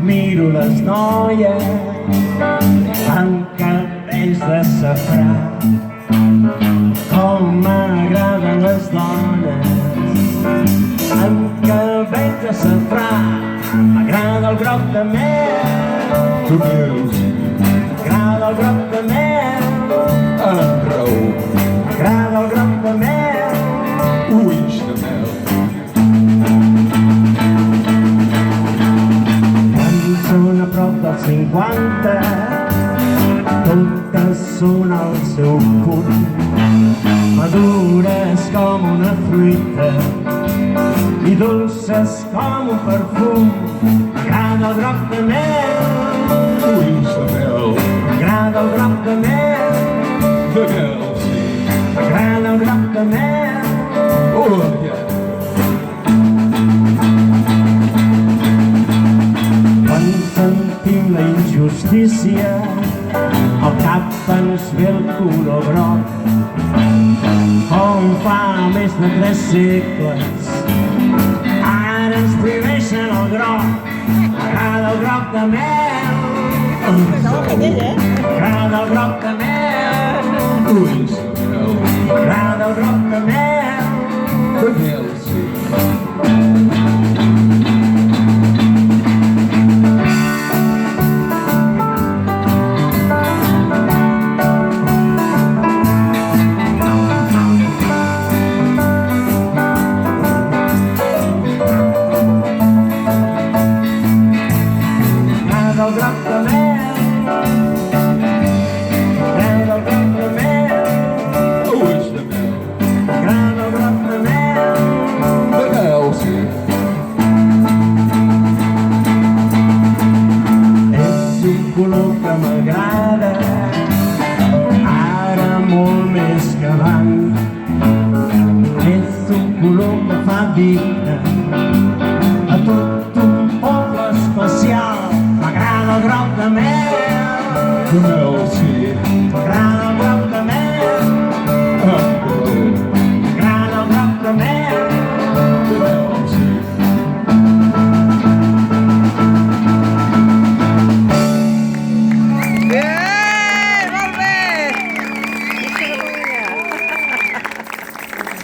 miro les noies amb cabells de safrà. Com m'agraden les dones amb cabells de safrà. M'agrada el groc de mel, m'agrada el groc de mel, amb raó, m'agrada el groc de mel, ulls de mel. Quan són a prop dels 50, totes són al seu punt, madures com una fruita i dolces com un perfum. M'agrada el groc de mel, Ulls de mel, m'agrada el groc de mel, de mel, sí. m'agrada el groc de mel. Oh, yeah. Quan sentim la injustícia, al cap ens ve el color groc. Com fa més de 3 segles, ara ens prohibeixen el groc. M'agrada el groc de mel, m'agrada el groc de mel, Ulls de mel, m'agrada el groc de mel. de mel, sí. M'agrada el groc de mel, m'agrada el groc de mel, Ulls de mel, m'agrada el groc de mel. de mel, sí. És un color que m'agrada, ara molt més que abans. És un color que fa vida a tot un poble especial. M'agrada el groc de mel, De mel, sí. m'agrada